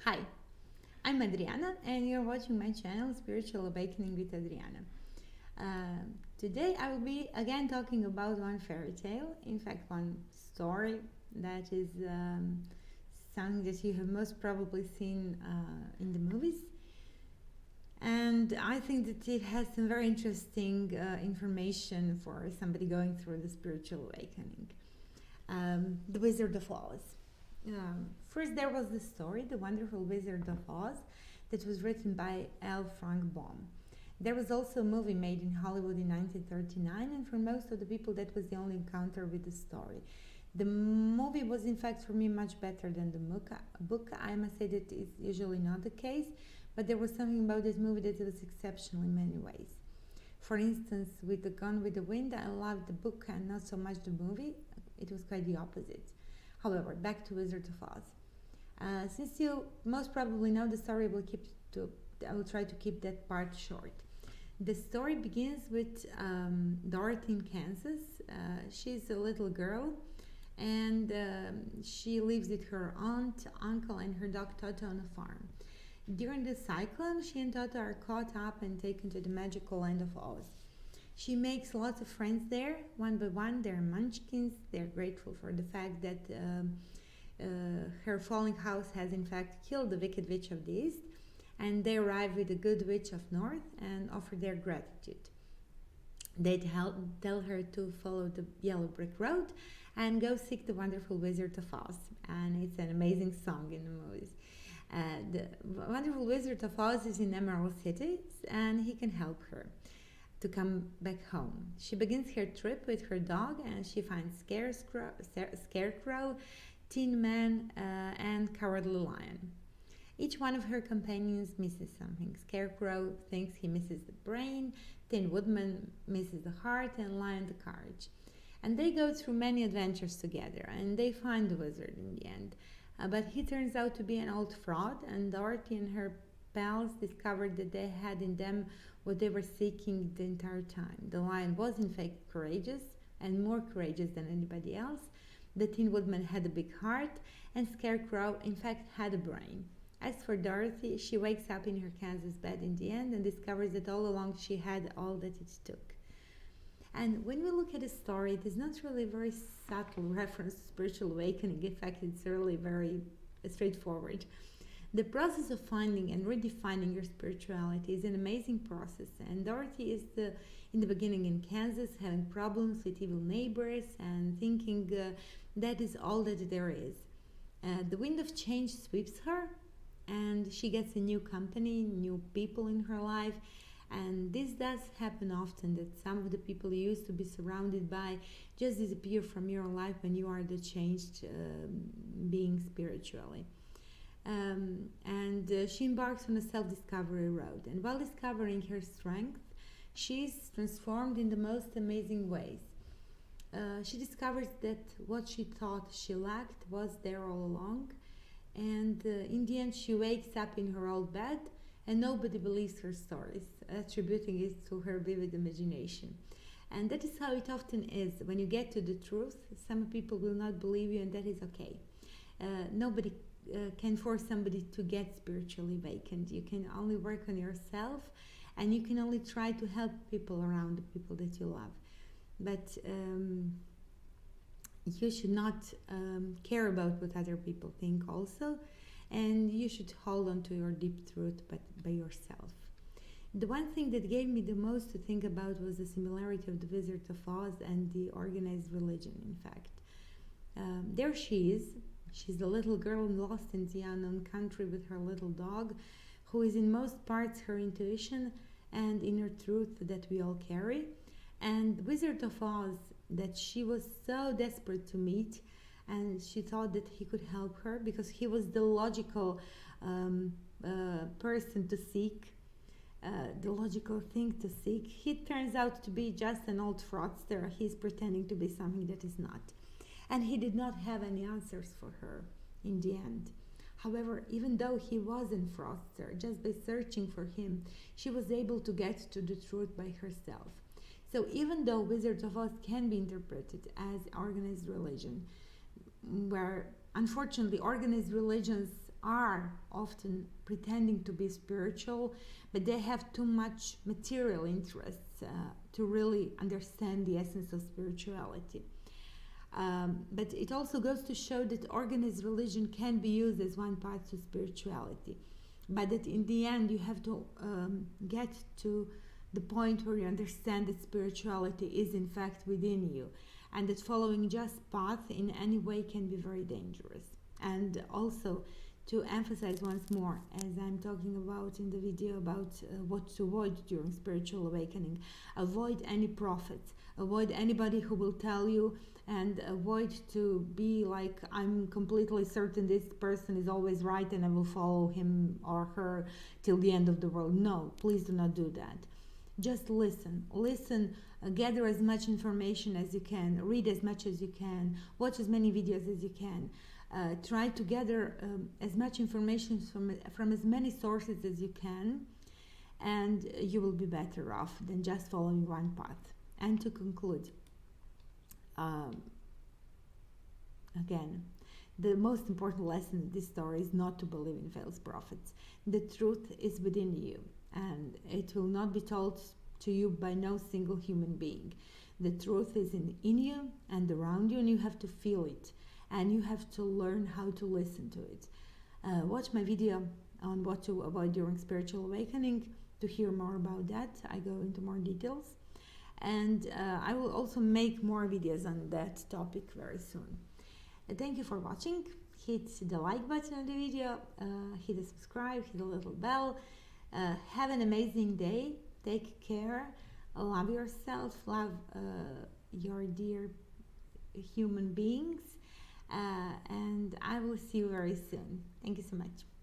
Hi, I'm Adriana, and you're watching my channel Spiritual Awakening with Adriana. Today, I will be again talking about one fairy tale, in fact, one story that is something that you have most probably seen in the movies. And I think that it has some very interesting information for somebody going through the spiritual awakening. The Wizard of Oz. First, there was the story, The Wonderful Wizard of Oz, that was written by L. Frank Baum. There was also a movie made in Hollywood in 1939, and for most of the people, that was the only encounter with the story. The movie was, in fact, for me much better than the book. I must say that is usually not the case, but there was something about this movie that was exceptional in many ways. For instance, with The Gone with the Wind, I loved the book and not so much the movie. It was quite the opposite. However, back to Wizzard of Oz. Since you most probably know the story, I will try to keep that part short. The story begins with Dorothy in Kansas. She's a little girl, and she lives with her aunt, uncle, and her dog Toto on a farm. During the cyclone, she and Toto are caught up and taken to the magical land of Oz. She makes lots of friends there. One by one, they're munchkins. They're grateful for the fact that her falling house has in fact killed the wicked witch of the east, and they arrive with the good witch of north and offer their gratitude. They tell her to follow the yellow brick road and go seek the wonderful Wizard of Oz, and it's an amazing song in the movies. The wonderful Wizard of Oz is in Emerald City, and he can help her to come back home. She begins her trip with her dog, and she finds Scarecrow, Tin Man, and Cowardly Lion. Each one of her companions misses something. Scarecrow thinks he misses the brain, Tin Woodman misses the heart, and Lion the courage. And they go through many adventures together, and they find the wizard in the end. But he turns out to be an old fraud, and Dorothy and her pals discovered that they had in them what they were seeking the entire time. The lion was in fact courageous, and more courageous than anybody else. The Tin Woodman had a big heart, and Scarecrow in fact had a brain. As for Dorothy, she wakes up in her Kansas bed in the end and discovers that all along she had all that it took. And when we look at the story, it is not really a very subtle reference to spiritual awakening. In fact, it's really very straightforward. The process of finding and redefining your spirituality is an amazing process, and Dorothy is in the beginning in Kansas, having problems with evil neighbors and thinking that is all that there is. The wind of change sweeps her, and she gets a new company, new people in her life, and this does happen often, that some of the people you used to be surrounded by just disappear from your life when you are the changed being spiritually. She embarks on a self-discovery road, and while discovering her strength, she is transformed in the most amazing ways. She discovers that what she thought she lacked was there all along, and in the end she wakes up in her old bed, and nobody believes her stories, attributing it to her vivid imagination. And that is how it often is. When you get to the truth, some people will not believe you, and that is okay. Nobody can force somebody to get spiritually awakened. You can only work on yourself, and you can only try to help people around, the people that you love. But you should not care about what other people think also, and you should hold on to your deep truth by yourself. The one thing that gave me the most to think about was the similarity of the Wizard of Oz and the organized religion, in fact. There she is. She's a little girl lost in the unknown country with her little dog, who is in most parts her intuition and inner truth that we all carry. And the Wizard of Oz, that she was so desperate to meet, and she thought that he could help her because he was the logical person to seek, the logical thing to seek. He turns out to be just an old fraudster. He's pretending to be something that is not. And he did not have any answers for her in the end. However, even though he wasn't fraudster, just by searching for him, she was able to get to the truth by herself. So even though Wizard of Oz can be interpreted as organized religion, where unfortunately organized religions are often pretending to be spiritual, but they have too much material interests to really understand the essence of spirituality. But it also goes to show that organized religion can be used as one path to spirituality, but that in the end you have to get to the point where you understand that spirituality is in fact within you, and that following just path in any way can be very dangerous. And also, to emphasize once more, as I'm talking about in the video about what to avoid during spiritual awakening, avoid any prophets, avoid anybody who will tell you, and avoid to be like, I'm completely certain this person is always right and I will follow him or her till the end of the world. No, please do not do that. Just listen, gather as much information as you can, read as much as you can, watch as many videos as you can. Try to gather as much information from as many sources as you can, and you will be better off than just following one path. And to conclude, again, the most important lesson in this story is not to believe in false prophets. The truth is within you, and it will not be told to you by no single human being. The truth is in you and around you, and you have to feel it. And you have to learn how to listen to it. Watch my video on what to avoid during spiritual awakening to hear more about that. I go into more details. And I will also make more videos on that topic very soon. Thank you for watching. Hit the like button on the video, hit the subscribe, hit the little bell. Have an amazing day. Take care. Love yourself. Love your dear human beings. And I will see you very soon. Thank you so much.